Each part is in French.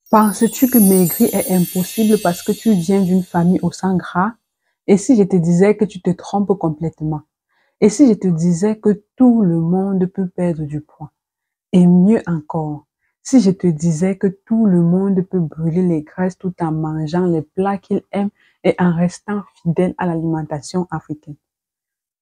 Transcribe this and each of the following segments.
Penses-tu que maigrir est impossible parce que tu viens d'une famille au sang gras? Et si je te disais que tu te trompes complètement? Et si je te disais que tout le monde peut perdre du poids? Et mieux encore, si je te disais que tout le monde peut brûler les graisses tout en mangeant les plats qu'il aime et en restant fidèle à l'alimentation africaine?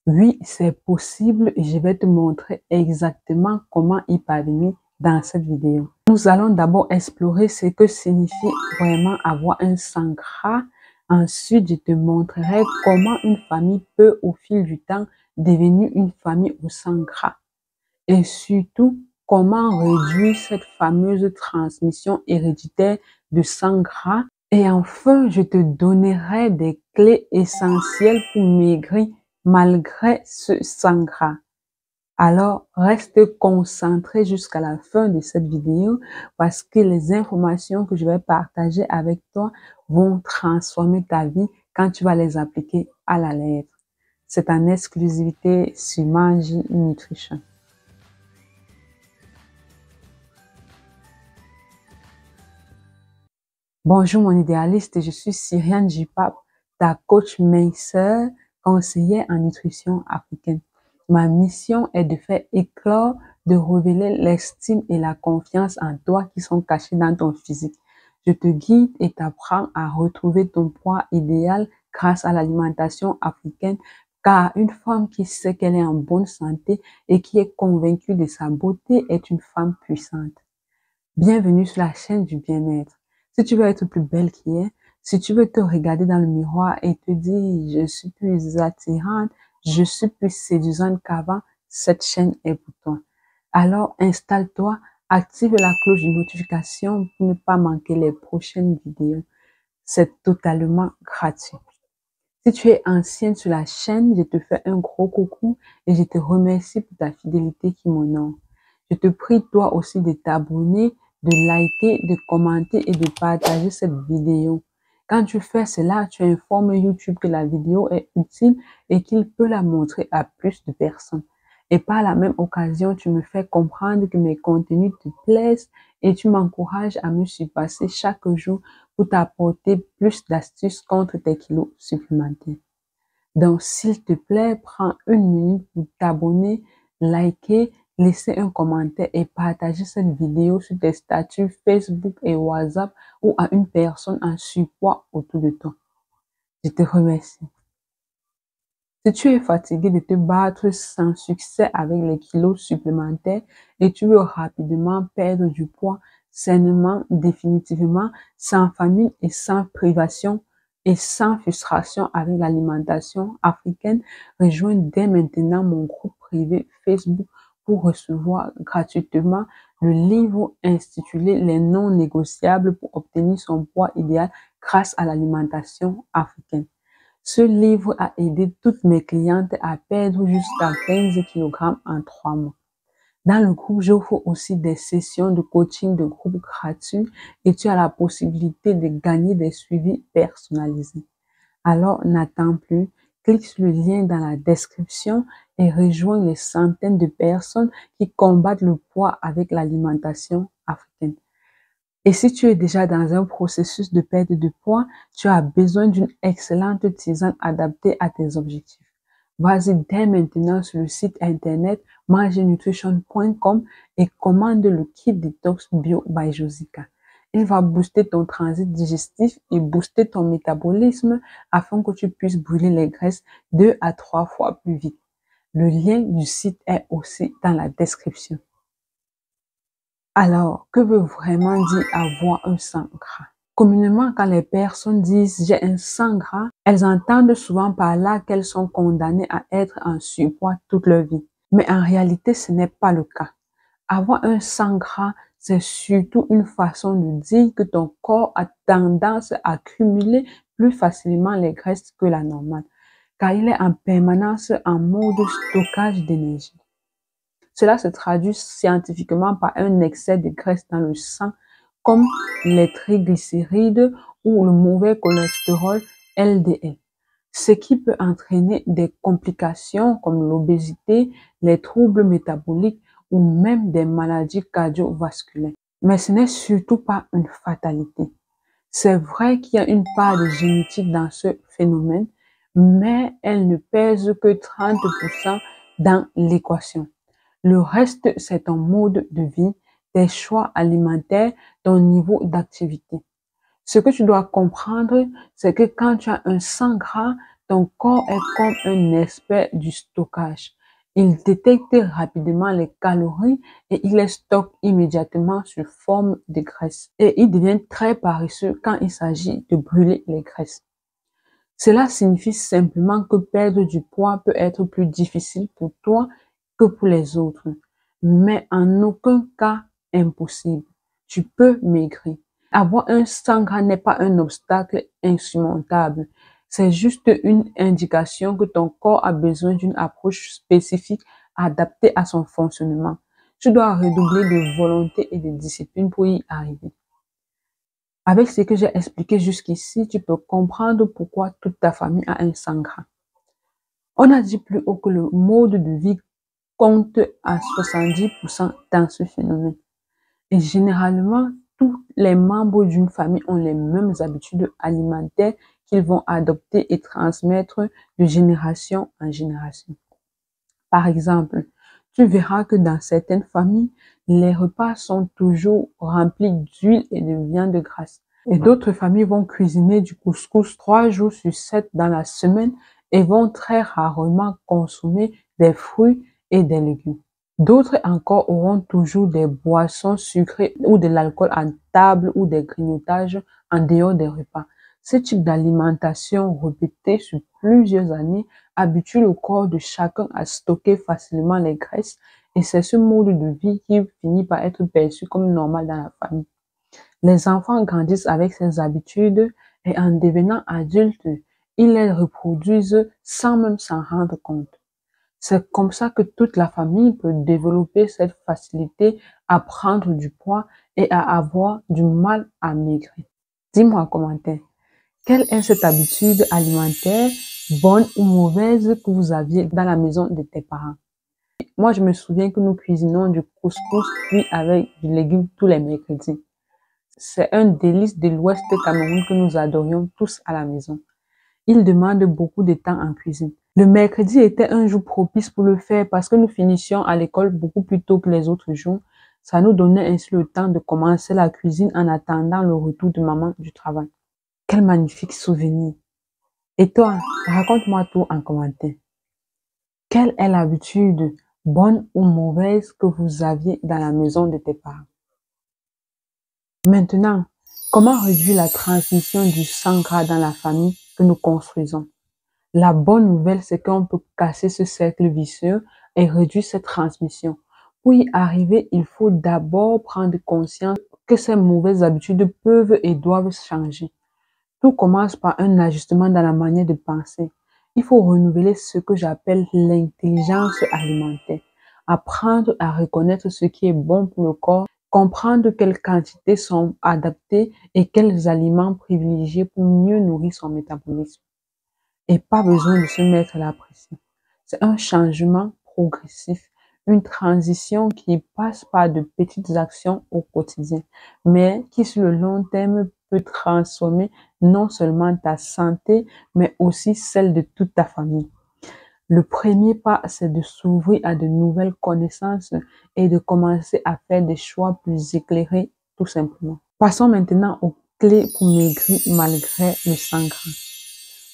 Oui, c'est possible et je vais te montrer exactement comment y parvenir dans cette vidéo. Nous allons d'abord explorer ce que signifie vraiment avoir un sang gras. Ensuite, je te montrerai comment une famille peut au fil du temps devenir une famille au sang gras. Et surtout, comment réduire cette fameuse transmission héréditaire de sang gras. Et enfin, je te donnerai des clés essentielles pour maigrir malgré ce sang gras. Alors, reste concentré jusqu'à la fin de cette vidéo parce que les informations que je vais partager avec toi vont transformer ta vie quand tu vas les appliquer à la lettre. C'est en exclusivité sur Magie Nutrition. Bonjour mon idéaliste, je suis Cyriane Jipap, ta coach minceur, conseillère en nutrition africaine. Ma mission est de faire éclore, de révéler l'estime et la confiance en toi qui sont cachés dans ton physique. Je te guide et t'apprends à retrouver ton poids idéal grâce à l'alimentation africaine, car une femme qui sait qu'elle est en bonne santé et qui est convaincue de sa beauté est une femme puissante. Bienvenue sur la chaîne du bien-être. Si tu veux être plus belle qu'hier, si tu veux te regarder dans le miroir et te dire je suis plus attirante, je suis plus séduisante qu'avant, cette chaîne est pour toi. Alors installe-toi, active la cloche de notification pour ne pas manquer les prochaines vidéos. C'est totalement gratuit. Si tu es ancienne sur la chaîne, je te fais un gros coucou et je te remercie pour ta fidélité qui m'honore. Je te prie toi aussi de t'abonner, de liker, de commenter et de partager cette vidéo. Quand tu fais cela, tu informes YouTube que la vidéo est utile et qu'il peut la montrer à plus de personnes. Et par la même occasion, tu me fais comprendre que mes contenus te plaisent et tu m'encourages à me surpasser chaque jour pour t'apporter plus d'astuces contre tes kilos supplémentaires. Donc, s'il te plaît, prends une minute pour t'abonner, liker, laisser un commentaire et partager cette vidéo sur tes statuts Facebook et WhatsApp ou à une personne en surpoids autour de toi. Je te remercie. Si tu es fatigué de te battre sans succès avec les kilos supplémentaires et tu veux rapidement perdre du poids sainement, définitivement, sans famine et sans privation et sans frustration avec l'alimentation africaine, rejoins dès maintenant mon groupe privé Facebook pour recevoir gratuitement le livre intitulé Les non négociables pour obtenir son poids idéal grâce à l'alimentation africaine. Ce livre a aidé toutes mes clientes à perdre jusqu'à 15 kg en 3 mois. Dans le groupe, j'offre aussi des sessions de coaching de groupe gratuits et tu as la possibilité de gagner des suivis personnalisés. Alors, n'attends plus, clique sur le lien dans la description et rejoins les centaines de personnes qui combattent le poids avec l'alimentation africaine. Et si tu es déjà dans un processus de perte de poids, tu as besoin d'une excellente tisane adaptée à tes objectifs. Vas-y dès maintenant sur le site internet maginutrition.com et commande le kit Detox Bio by Josica. Il va booster ton transit digestif et booster ton métabolisme afin que tu puisses brûler les graisses 2 à 3 fois plus vite. Le lien du site est aussi dans la description. Alors, que veut vraiment dire avoir un sang gras? Communément, quand les personnes disent j'ai un sang gras, elles entendent souvent par là qu'elles sont condamnées à être en surpoids toute leur vie. Mais en réalité, ce n'est pas le cas. Avoir un sang gras, c'est surtout une façon de dire que ton corps a tendance à accumuler plus facilement les graisses que la normale, car il est en permanence en mode stockage d'énergie. Cela se traduit scientifiquement par un excès de graisse dans le sang, comme les triglycérides ou le mauvais cholestérol LDL, ce qui peut entraîner des complications comme l'obésité, les troubles métaboliques ou même des maladies cardiovasculaires. Mais ce n'est surtout pas une fatalité. C'est vrai qu'il y a une part de génétique dans ce phénomène, mais elle ne pèse que 30% dans l'équation. Le reste, c'est ton mode de vie, tes choix alimentaires, ton niveau d'activité. Ce que tu dois comprendre, c'est que quand tu as un sang gras, ton corps est comme un expert du stockage. Il détecte rapidement les calories et il les stocke immédiatement sous forme de graisse. Et il devient très paresseux quand il s'agit de brûler les graisses. Cela signifie simplement que perdre du poids peut être plus difficile pour toi que pour les autres, mais en aucun cas impossible. Tu peux maigrir. Avoir un sang gras n'est pas un obstacle insurmontable. C'est juste une indication que ton corps a besoin d'une approche spécifique adaptée à son fonctionnement. Tu dois redoubler de volonté et de discipline pour y arriver. Avec ce que j'ai expliqué jusqu'ici, tu peux comprendre pourquoi toute ta famille a un sang gras. On a dit plus haut que le mode de vie compte à 70% dans ce phénomène. Et généralement, tous les membres d'une famille ont les mêmes habitudes alimentaires qu'ils vont adopter et transmettre de génération en génération. Par exemple, tu verras que dans certaines familles, les repas sont toujours remplis d'huile et de viande grasse. Et d'autres familles vont cuisiner du couscous 3 jours sur 7 dans la semaine et vont très rarement consommer des fruits et des légumes. D'autres encore auront toujours des boissons sucrées ou de l'alcool à table ou des grignotages en dehors des repas. Ce type d'alimentation répétée sur plusieurs années habitue le corps de chacun à stocker facilement les graisses et c'est ce mode de vie qui finit par être perçu comme normal dans la famille. Les enfants grandissent avec ces habitudes et en devenant adultes, ils les reproduisent sans même s'en rendre compte. C'est comme ça que toute la famille peut développer cette facilité à prendre du poids et à avoir du mal à maigrir. Dis-moi en commentaire, quelle est cette habitude alimentaire, bonne ou mauvaise, que vous aviez dans la maison de tes parents? Moi, je me souviens que nous cuisinons du couscous cuit avec du légume tous les mercredis. C'est un délice de l'Ouest Cameroun que nous adorions tous à la maison. Il demande beaucoup de temps en cuisine. Le mercredi était un jour propice pour le faire parce que nous finissions à l'école beaucoup plus tôt que les autres jours. Ça nous donnait ainsi le temps de commencer la cuisine en attendant le retour de maman du travail. Quel magnifique souvenir! Et toi, raconte-moi tout en commentaire. Quelle est l'habitude, bonne ou mauvaise, que vous aviez dans la maison de tes parents? Maintenant, comment réduire la transmission du sang gras dans la famille que nous construisons? La bonne nouvelle, c'est qu'on peut casser ce cercle vicieux et réduire cette transmission. Pour y arriver, il faut d'abord prendre conscience que ces mauvaises habitudes peuvent et doivent changer. Tout commence par un ajustement dans la manière de penser. Il faut renouveler ce que j'appelle l'intelligence alimentaire. Apprendre à reconnaître ce qui est bon pour le corps, comprendre quelles quantités sont adaptées et quels aliments privilégier pour mieux nourrir son métabolisme. Et pas besoin de se mettre la pression. C'est un changement progressif, une transition qui passe par de petites actions au quotidien, mais qui sur le long terme peut transformer non seulement ta santé, mais aussi celle de toute ta famille. Le premier pas, c'est de s'ouvrir à de nouvelles connaissances et de commencer à faire des choix plus éclairés, tout simplement. Passons maintenant aux clés pour maigrir malgré le sang gras.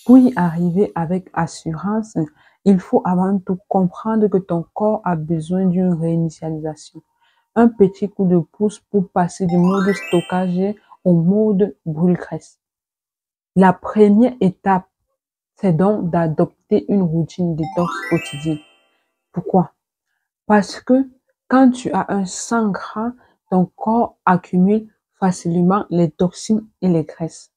Pour y arriver avec assurance, il faut avant tout comprendre que ton corps a besoin d'une réinitialisation. Un petit coup de pouce pour passer du mode stockage au mode brûle-graisse. La première étape, c'est donc d'adopter une routine détox quotidienne. Pourquoi? Parce que quand tu as un sang gras, ton corps accumule facilement les toxines et les graisses.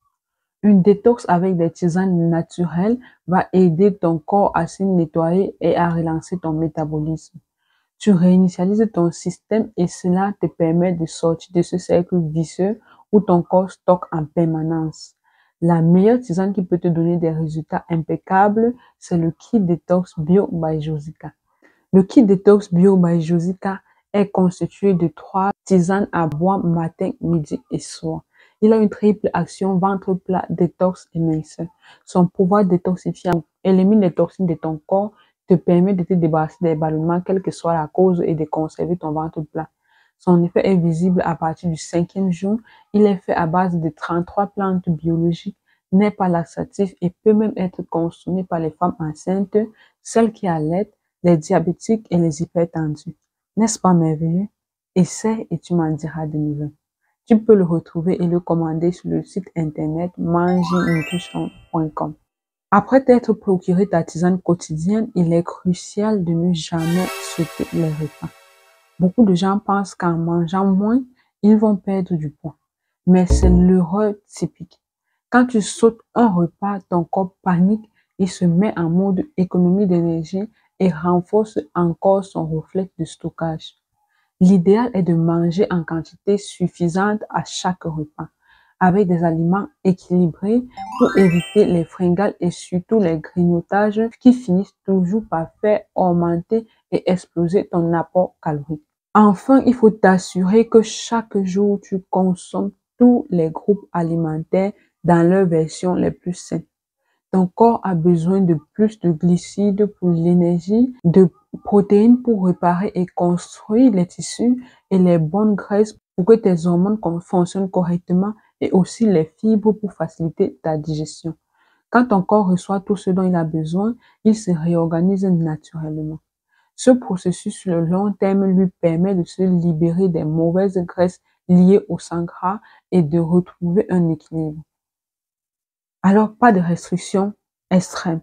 Une détox avec des tisanes naturelles va aider ton corps à se nettoyer et à relancer ton métabolisme. Tu réinitialises ton système et cela te permet de sortir de ce cercle vicieux où ton corps stocke en permanence. La meilleure tisane qui peut te donner des résultats impeccables, c'est le Kit Detox Bio by Josica. Le Kit Detox Bio by Josica est constitué de 3 tisanes à boire matin, midi et soir. Il a une triple action ventre plat, détox et minceur. Son pouvoir détoxifiant élimine les toxines de ton corps, te permet de te débarrasser des ballonnements, quelle que soit la cause, et de conserver ton ventre plat. Son effet est visible à partir du 5e jour. Il est fait à base de 33 plantes biologiques, n'est pas laxatif et peut même être consommé par les femmes enceintes, celles qui allaitent, les diabétiques et les hypertendus. N'est-ce pas merveilleux? Essaie et tu m'en diras des nouvelles. Tu peux le retrouver et le commander sur le site internet manginutrition.com. Après t'être procuré ta tisane quotidienne, il est crucial de ne jamais sauter les repas. Beaucoup de gens pensent qu'en mangeant moins, ils vont perdre du poids. Mais c'est l'erreur typique. Quand tu sautes un repas, ton corps panique, il se met en mode économie d'énergie et renforce encore son réflexe de stockage. L'idéal est de manger en quantité suffisante à chaque repas, avec des aliments équilibrés pour éviter les fringales et surtout les grignotages qui finissent toujours par faire augmenter et exploser ton apport calorique. Enfin, il faut t'assurer que chaque jour, tu consommes tous les groupes alimentaires dans leurs versions les plus saines. Ton corps a besoin de plus de glucides pour l'énergie, de protéines pour réparer et construire les tissus et les bonnes graisses pour que tes hormones fonctionnent correctement et aussi les fibres pour faciliter ta digestion. Quand ton corps reçoit tout ce dont il a besoin, il se réorganise naturellement. Ce processus sur le long terme lui permet de se libérer des mauvaises graisses liées au sang gras et de retrouver un équilibre. Alors, pas de restrictions extrêmes,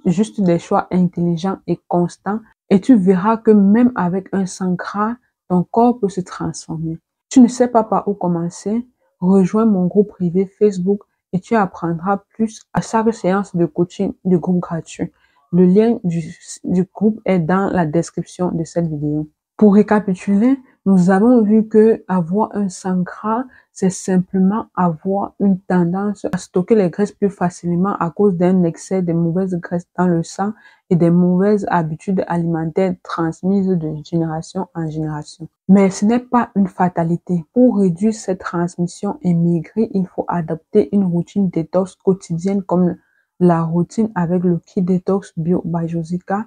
juste des choix intelligents et constants et tu verras que même avec un sang gras, ton corps peut se transformer. Tu ne sais pas par où commencer? Rejoins mon groupe privé Facebook et tu apprendras plus à chaque séance de coaching du groupe gratuit. Le lien du groupe est dans la description de cette vidéo. Pour récapituler, nous avons vu que avoir un sang gras, c'est simplement avoir une tendance à stocker les graisses plus facilement à cause d'un excès de mauvaises graisses dans le sang et des mauvaises habitudes alimentaires transmises de génération en génération. Mais ce n'est pas une fatalité. Pour réduire cette transmission et maigrir, il faut adopter une routine détox quotidienne comme la routine avec le kit détox bio by Josica.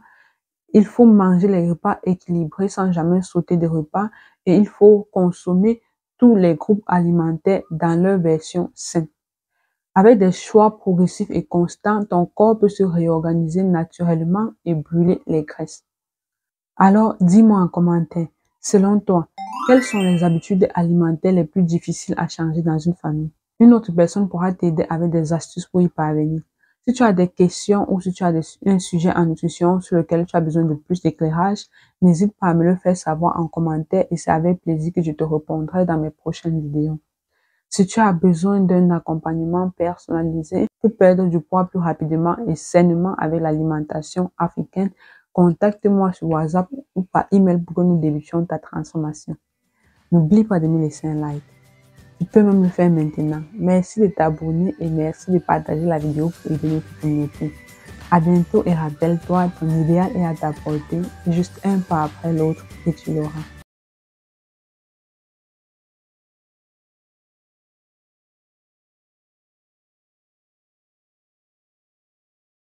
Il faut manger les repas équilibrés sans jamais sauter des repas et il faut consommer tous les groupes alimentaires dans leur version saine. Avec des choix progressifs et constants, ton corps peut se réorganiser naturellement et brûler les graisses. Alors, dis-moi en commentaire, selon toi, quelles sont les habitudes alimentaires les plus difficiles à changer dans une famille? Une autre personne pourra t'aider avec des astuces pour y parvenir. Si tu as des questions ou si tu as un sujet en nutrition sur lequel tu as besoin de plus d'éclairage, n'hésite pas à me le faire savoir en commentaire et c'est avec plaisir que je te répondrai dans mes prochaines vidéos. Si tu as besoin d'un accompagnement personnalisé pour perdre du poids plus rapidement et sainement avec l'alimentation africaine, contacte-moi sur WhatsApp ou par email pour que nous débutions ta transformation. N'oublie pas de me laisser un like. Tu peux même le faire maintenant. Merci de t'abonner et merci de partager la vidéo pour aider notre communauté. À bientôt et rappelle-toi, ton idéal est à ta portée, juste un pas après l'autre et tu l'auras.